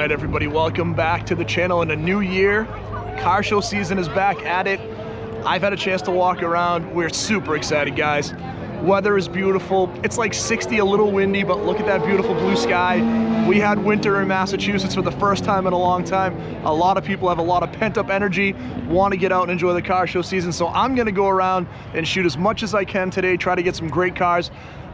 right, everybody, welcome back to the channel in a new year. Car show season is back at it. I've had a chance to walk around. We're super excited, guys. Weather is beautiful. It's like 60, a little windy, but look at that beautiful blue sky. We had winter in Massachusetts for the first time in a long time. A lot of people have a lot of pent-up energy, want to get out and enjoy the car show season. So I'm gonna go around and shoot as much as I can today, try to get some great cars.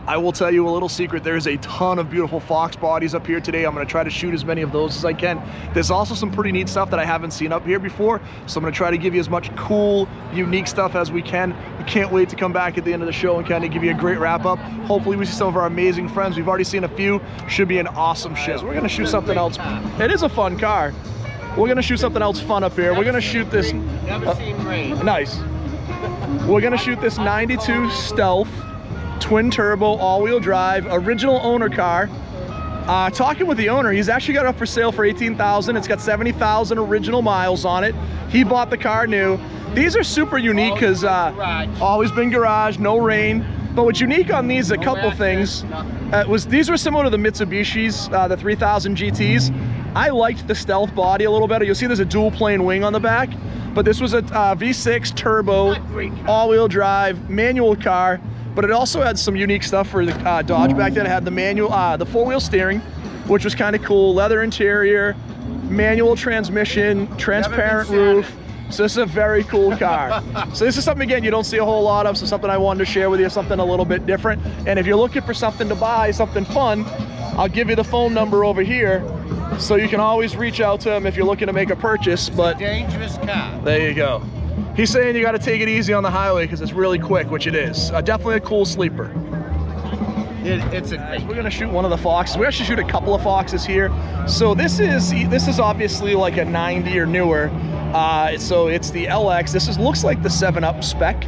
I will tell you a little secret, there's a ton of beautiful Fox bodies up here today. I'm gonna try to shoot as many of those as I can. There's also some pretty neat stuff that I haven't seen up here before, so I'm gonna try to give you as much cool, unique stuff as we can. We can't wait to come back at the end of the show and kind of give you a great wrap up. Hopefully we see some of our amazing friends. We've already seen a few. Should be an awesome show. We're gonna shoot something else. It is a fun car. We're gonna shoot something else fun up here. We're gonna shoot this. Never seen rain. Nice. We're gonna shoot this 92 Stealth. Twin turbo, all-wheel drive, original owner car. Talking with the owner, he's actually got it up for sale for $18,000. It's got 70,000 original miles on it. He bought the car new. These are super unique because always been garage, no rain. But what's unique on these, a couple things, these were similar to the Mitsubishis, the 3000 GTs. I liked the Stealth body a little better. You'll see there's a dual plane wing on the back, but this was a V6 turbo, all-wheel drive, manual car. But it also had some unique stuff for the Dodge back then. It had the manual, the four-wheel steering, which was kind of cool. Leather interior, manual transmission, transparent roof. So this is a very cool car. So this is something, again, you don't see a whole lot of, so something I wanted to share with you, something a little bit different. And if you're looking for something to buy, something fun, I'll give you the phone number over here, so you can always reach out to him if you're looking to make a purchase. But Dangerous car. there you go. He's saying you got to take it easy on the highway because it's really quick, which it is. Definitely a cool sleeper. It's a great. We're gonna shoot one of the Foxes. We actually shoot a couple of Foxes here. So this is obviously like a 90 or newer. So it's the LX. This looks like the 7-Up spec.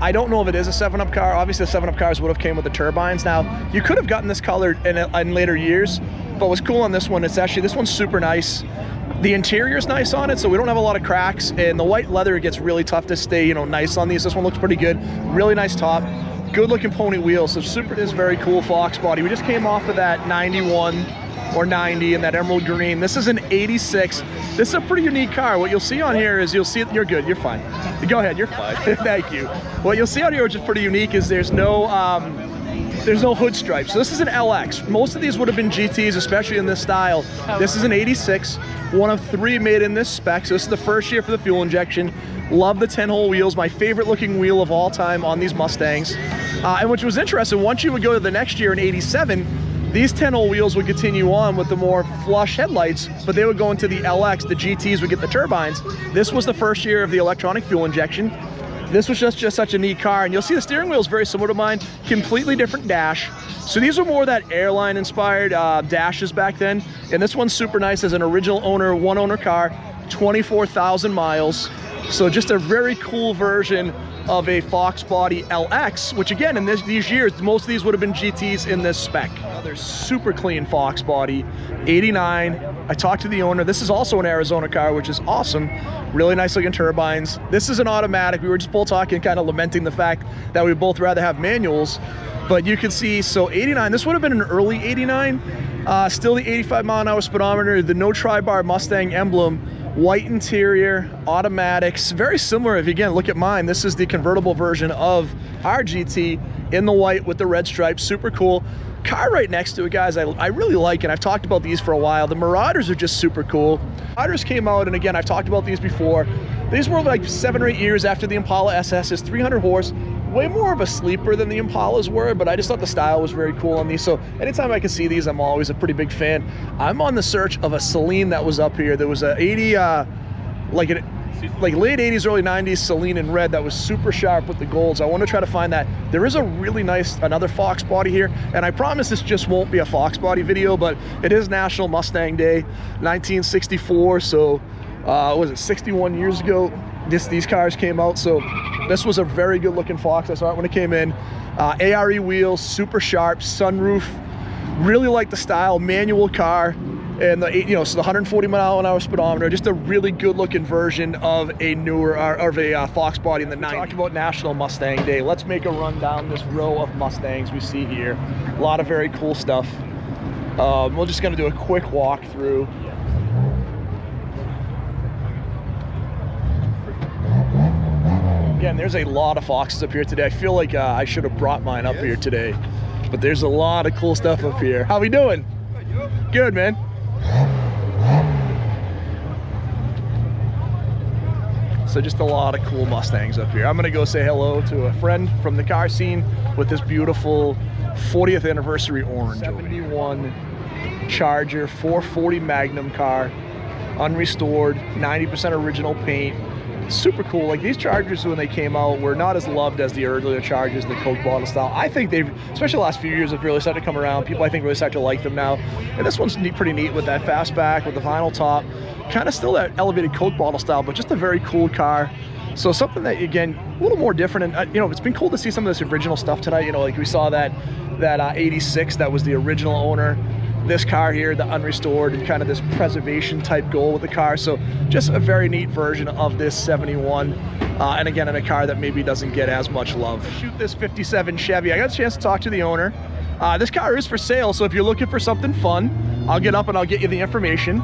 I don't know if it is a 7-Up car. Obviously the 7-Up cars would have came with the turbines. Now you could have gotten this colored in later years, but what's cool on this one, this one's super nice. The interior is nice on it, so we don't have a lot of cracks, and the white leather gets really tough to stay, nice on these. This one looks pretty good. Really nice top. Good looking pony wheels. So super is very cool Fox body. We just came off of that 91 or 90 in that emerald green. This is an 86. This is a pretty unique car. What you'll see on here is you're good, you're fine. Go ahead, you're fine. Thank you. What you'll see on here, which is pretty unique, is there's no hood stripes. So this is an LX. Most of these would have been GTs, especially in this style. This is an 86, one of 3 made in this spec. So this is the first year for the fuel injection. Love the 10-hole wheels, my favorite looking wheel of all time on these Mustangs. And which was interesting, once you would go to the next year in 87, these 10-hole wheels would continue on with the more flush headlights, but they would go into the LX, the GTs would get the turbines. This was the first year of the electronic fuel injection. This was just such a neat car, and you'll see the steering wheel is very similar to mine, completely different dash. So these were more that airline inspired dashes back then, and this one's super nice as an original owner, one owner car, 24,000 miles. So just a very cool version of a Fox body LX, which again, in these years, most of these would have been GTs in this spec. Another super clean Fox body, 89. I talked to the owner. This is also an Arizona car, which is awesome. Really nice looking turbines. This is an automatic. We were just both talking, kind of lamenting the fact that we'd both rather have manuals. But you can see, so 89, this would have been an early 89. Still the 85 mile an hour speedometer, the no tri-bar Mustang emblem, white interior, automatics, very similar. If you again look at mine, this is the convertible version of our GT in the white with the red stripes. Super cool. Car right next to it, guys, I really like, and I've talked about these for a while. The Marauders are just super cool. Marauders came out, and again, I've talked about these before. These were like 7 or 8 years after the Impala SS. Is 300 horse, way more of a sleeper than the Impalas were, but I just thought the style was very cool on these. So anytime I can see these, I'm always a pretty big fan. I'm on the search of a Saleen that was up here. There was a 80, like late 80s, early 90s Saleen in red that was super sharp with the golds. I want to try to find that. There is a really nice, another Fox body here, and I promise this just won't be a Fox body video, but it is National Mustang Day, 1964, so what was it, 61 years ago these cars came out. So this was a very good looking Fox. I saw it when it came in. ARE wheels, super sharp, sunroof, really like the style, manual car. And the so the 140 mile an hour speedometer, just a really good looking version of a newer of a Fox body in the 90s. Talking about National Mustang Day, let's make a run down this row of Mustangs we see here. A lot of very cool stuff. We're just gonna do a quick walk through. Again, there's a lot of Foxes up here today. I feel like I should have brought mine up here today, but there's a lot of cool stuff up here. How we doing? Good, man. So just a lot of cool Mustangs up here. I'm gonna go say hello to a friend from the car scene with this beautiful 40th anniversary orange. 71 Charger 440 Magnum car, unrestored, 90% original paint. Super cool. Like, these Chargers when they came out were not as loved as the earlier Chargers, the Coke bottle style. I think they've, especially the last few years, have really started to come around. People, I think, really start to like them now. And this one's pretty neat with that fastback, with the vinyl top. Kind of still that elevated Coke bottle style, but just a very cool car. So something that, again, a little more different. And, you know, it's been cool to see some of this original stuff tonight. You know, like we saw that 86 that was the original owner. This car here, the unrestored, and kind of this preservation type goal with the car. So just a very neat version of this 71. And again, in a car that maybe doesn't get as much love. Shoot this 57 Chevy. I got a chance to talk to the owner. This car is for sale, so if you're looking for something fun, I'll get up and I'll get you the information.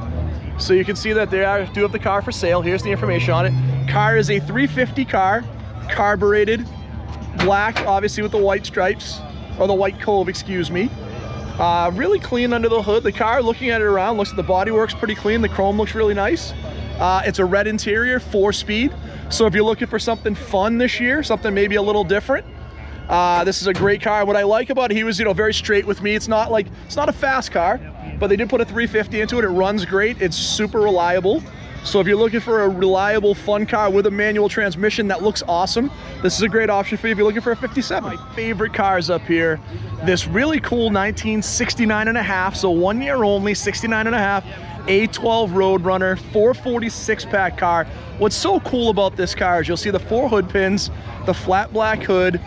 So you can see that they do have the car for sale. Here's the information on it. Car is a 350 car, carbureted, black, obviously with the white stripes, or the white cove, excuse me. Really clean under the hood. The car, looking at it around, looks at the bodywork's pretty clean. The chrome looks really nice. It's a red interior, 4-speed. So if you're looking for something fun this year, something maybe a little different, this is a great car. What I like about it, he was, you know, very straight with me. It's not a fast car, but they did put a 350 into it. It runs great. It's super reliable. So if you're looking for a reliable, fun car with a manual transmission that looks awesome, this is a great option for you if you're looking for a 57. My favorite cars up here, this really cool 1969 and a half, so 1 year only, 69 and a half, A12 Roadrunner, 446 pack car. What's so cool about this car is you'll see the 4 hood pins, the flat black hood,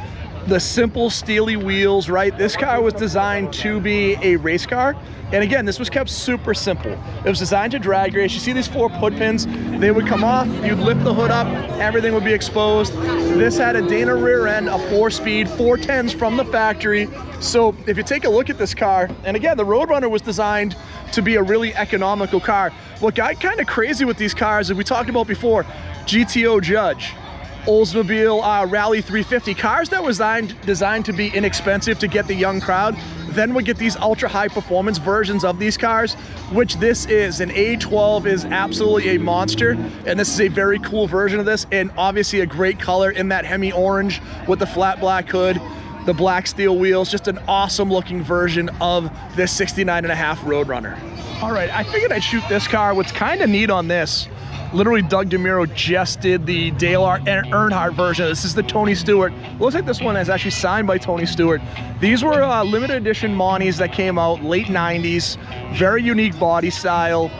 the simple steely wheels, right? This car was designed to be a race car. And again, this was kept super simple. It was designed to drag race. You see these 4 hood pins, they would come off, you'd lift the hood up, everything would be exposed. This had a Dana rear end, a 4-speed, 410s from the factory. So if you take a look at this car, and again, the Roadrunner was designed to be a really economical car. What got kind of crazy with these cars, as we talked about before, GTO Judge, Oldsmobile Rally 350, cars that were designed to be inexpensive to get the young crowd, then would get these ultra high performance versions of these cars, which this is. An A12 is absolutely a monster, and this is a very cool version of this, and obviously a great color in that Hemi orange with the flat black hood, the black steel wheels, just an awesome looking version of this 69 and a half Roadrunner. All right, I figured I'd shoot this car. What's kind of neat on this, literally Doug DeMuro just did the Dale Earnhardt version. This is the Tony Stewart. Looks like this one is actually signed by Tony Stewart. These were limited edition Monties that came out late 90s. Very unique body style.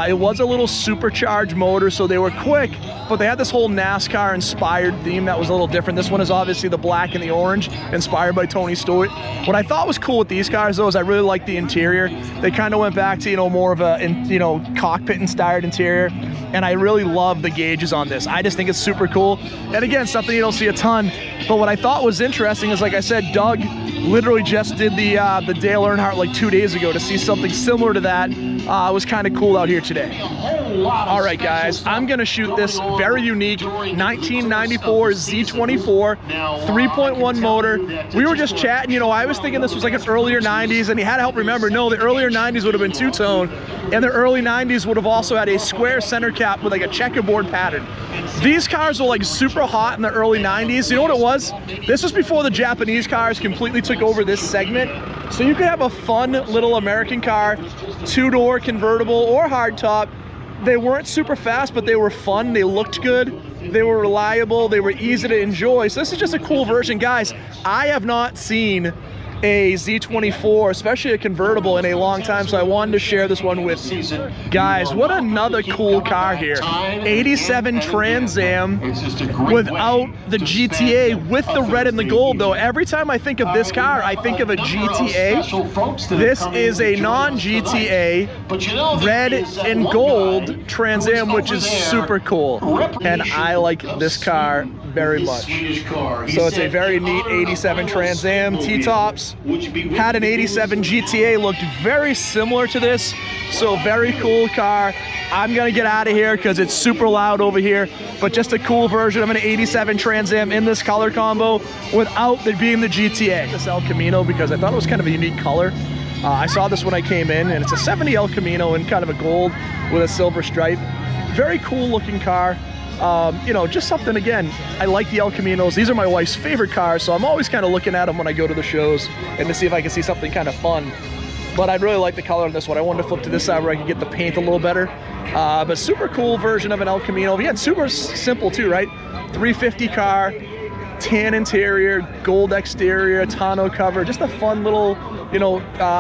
It was a little supercharged motor, so they were quick, but they had this whole NASCAR inspired theme that was a little different. This one is obviously the black and the orange, inspired by Tony Stewart. What I thought was cool with these cars though is I really liked the interior. They kind of went back to, you know, more of a, you know, cockpit inspired interior, and I really love the gauges on this. I just think it's super cool. And again, something you don't see a ton, but what I thought was interesting is, like I said, Doug literally just did the Dale Earnhardt like 2 days ago. To see something similar to that was kind of cool out here today. All right, guys, I'm gonna shoot this very unique 1994 Z24 3.1 motor. We were just chatting, you know, I was thinking this was like an earlier 90s, and he had to help remember, no, the earlier 90s would have been two-tone, and the early 90s would have also had a square center cap with like a checkerboard pattern. These cars were like super hot in the early 90s. You know what it was? This was before the Japanese cars completely took over this segment. So you could have a fun little American car, 2-door convertible or hardtop. They weren't super fast, but they were fun. They looked good. They were reliable. They were easy to enjoy. So this is just a cool version. Guys, I have not seen a Z24, especially a convertible, in a long time, so I wanted to share this one with you. Guys, what another cool car here. 87 Trans Am without the GTA, with the red and the gold though. Every time I think of this car, I think of a GTA. This is a non-GTA red and gold Trans Am, which is super cool. And I like this car very much. So it's a very neat 87 Trans Am, T-tops. Had an 87 GTA, looked very similar to this, so very cool car. I'm gonna get out of here because it's super loud over here, but just a cool version of an 87 Trans Am in this color combo without it being the GTA. This El Camino, because I thought it was kind of a unique color. I saw this when I came in, and it's a 70 El Camino in kind of a gold with a silver stripe. Very cool looking car. You know, just something, again, I like the El Caminos. These are my wife's favorite cars, so I'm always kind of looking at them when I go to the shows and to see if I can see something kind of fun. But I really like the color on this one. I wanted to flip to this side where I could get the paint a little better. But super cool version of an El Camino. Again, super simple too, right? 350 car, tan interior, gold exterior, tonneau cover. Just a fun little, you know,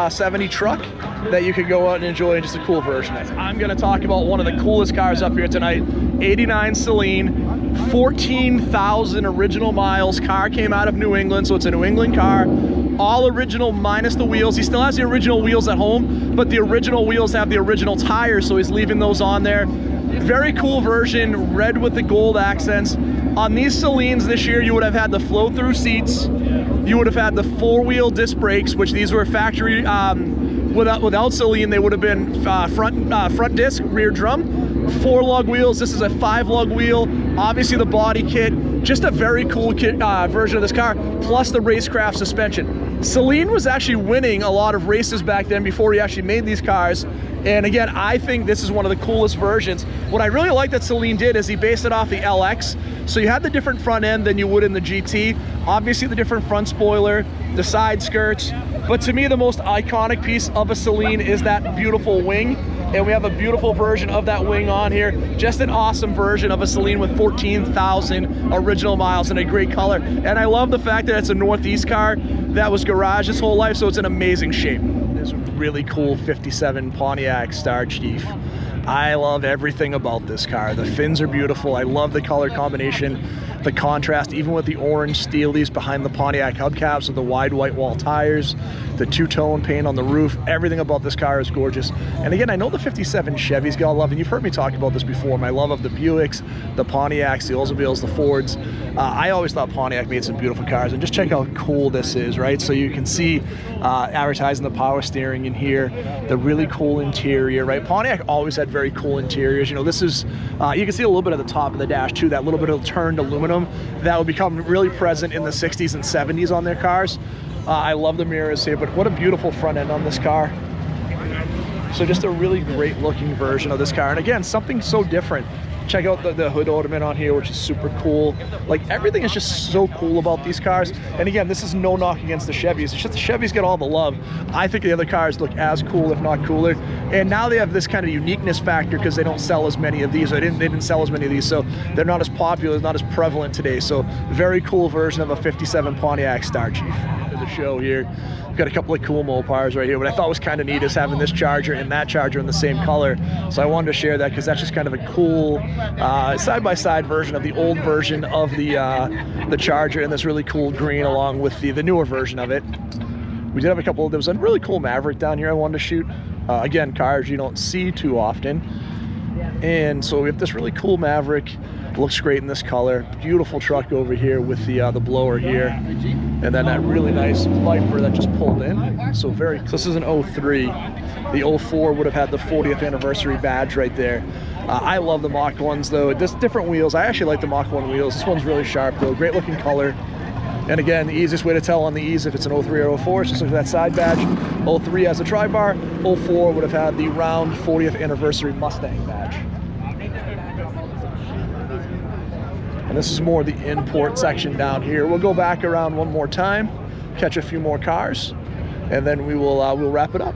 70 truck that you could go out and enjoy, and just a cool version. I'm gonna talk about one of the coolest cars up here tonight. 89 Saleen, 14,000 original miles. Car came out of New England, so it's a New England car. All original minus the wheels. He still has the original wheels at home, but the original wheels have the original tires, so he's leaving those on there. Very cool version, red with the gold accents. On these Saleens this year, you would have had the flow-through seats. You would have had the four-wheel disc brakes, which these were factory, without Saleen, they would have been front disc, rear drum. 4 lug wheels. This is a 5 lug wheel. Obviously the body kit, just a very cool kit, version of this car, plus the racecraft suspension. Saleen was actually winning a lot of races back then before he actually made these cars. And again, I think this is one of the coolest versions. What I really like that Saleen did is he based it off the LX. So you had the different front end than you would in the GT. Obviously the different front spoiler, the side skirts. But to me, the most iconic piece of a Saleen is that beautiful wing. And we have a beautiful version of that wing on here. Just an awesome version of a Saleen with 14,000 original miles and a great color. And I love the fact that it's a Northeast car that was garaged his whole life, so it's in amazing shape. This really cool 57 Pontiac Star Chief. I love everything about this car. The fins are beautiful. I love the color combination, the contrast, even with the orange steelies behind the Pontiac hubcaps with the wide white wall tires, the two-tone paint on the roof. Everything about this car is gorgeous. And again, I know the 57 Chevys got love, and you've heard me talk about this before. My love of the Buicks, the Pontiacs, the Oldsmobiles, the Fords. I always thought Pontiac made some beautiful cars, and just check how cool this is, right? So you can see advertising the power steering in here, the really cool interior, right? Pontiac always had very cool interiors. You know, this is, you can see a little bit of the top of the dash too, that little bit of turned aluminum that would become really present in the 60s and 70s on their cars. I love the mirrors here, but what a beautiful front end on this car. So just a really great looking version of this car. And again, something so different. Check out the hood ornament on here, which is super cool. Like, everything is just so cool about these cars. And again, this is no knock against the Chevys. It's just the Chevys get all the love. I think the other cars look as cool, if not cooler. And now they have this kind of uniqueness factor because they don't sell as many of these. They didn't sell as many of these, so they're not as popular, not as prevalent today. So very cool version of a 57 Pontiac Star Chief. The show here. We've got a couple of cool Mopars right here. What I thought was kind of neat is having this Charger and that Charger in the same color. So I wanted to share that because that's just kind of a cool side-by-side version of the old version of the Charger and this really cool green along with the newer version of it. We did have a couple. There was a really cool Maverick down here I wanted to shoot. Again, cars you don't see too often. And so we have this really cool Maverick. Looks great in this color. Beautiful truck over here with the blower here. And then that really nice Viper that just pulled in. So this is an 03. The 04 would have had the 40th anniversary badge right there. I love the Mach 1s though. Just different wheels. I actually like the Mach 1 wheels. This one's really sharp though. Great looking color. And again, the easiest way to tell on the E's if it's an 03 or 04 is just look at that side badge. 03 has a tri-bar. 04 would have had the round 40th anniversary Mustang badge. And this is more the import section down here. We'll go back around one more time, catch a few more cars, and then we will we'll wrap it up.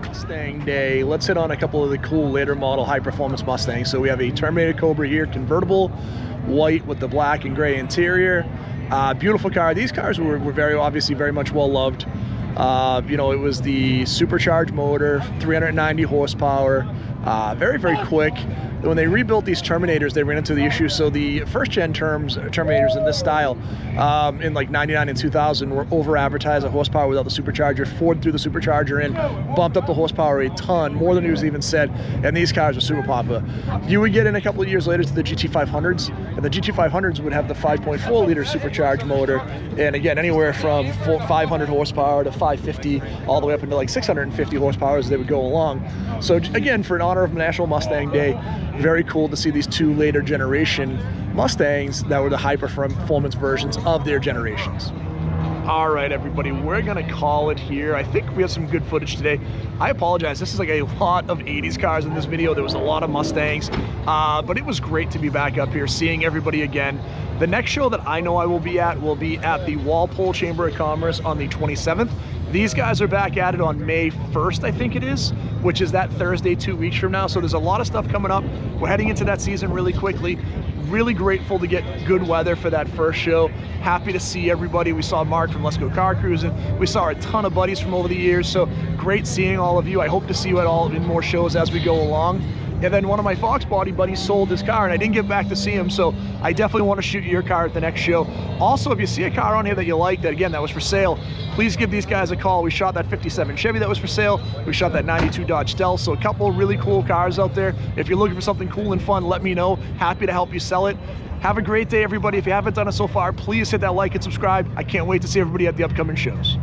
Mustang Day. Let's hit on a couple of the cool later model high performance Mustangs. So we have a Terminator Cobra here, convertible, white with the black and gray interior. Beautiful car. These cars were very obviously very much well loved. You know, it was the supercharged motor, 390 horsepower, very, very quick. When they rebuilt these Terminators, they ran into the issue. So the first gen Terminators in this style, in like 99 and 2000, were over advertised at horsepower without the supercharger. Ford threw the supercharger in, bumped up the horsepower a ton, more than it was even said, and these cars were super popular. You would get in a couple of years later to the GT500s, and the GT500s would have the 5.4 liter supercharged motor, and again, anywhere from 500 horsepower to 550 all the way up into like 650 horsepower as they would go along. So again, for in honor of National Mustang Day, very cool to see these 2 later generation Mustangs that were the high performance versions of their generations. All right, everybody, we're gonna call it here. I think we have some good footage today. I apologize, this is like a lot of 80s cars in this video. There was a lot of Mustangs, but it was great to be back up here, seeing everybody again. The next show that I know I will be at the Walpole Chamber of Commerce on the 27th. These guys are back at it on May 1st, I think it is, which is that Thursday 2 weeks from now. So there's a lot of stuff coming up. We're heading into that season really quickly. Really grateful to get good weather for that first show. Happy to see everybody. We saw Mark from Let's Go Car Cruising. We saw a ton of buddies from over the years. So great seeing all of you. I hope to see you at all in more shows as we go along. And then one of my Fox Body buddies sold his car and I didn't get back to see him, so I definitely want to shoot your car at the next show. Also, if you see a car on here that you like, that again, that was for sale, please give these guys a call. We shot that 57 Chevy that was for sale. We shot that 92 Dodge Stealth, so a couple of really cool cars out there. If you're looking for something cool and fun, let me know. Happy to help you sell it. Have a great day, everybody. If you haven't done it so far, please hit that like and subscribe. I can't wait to see everybody at the upcoming shows.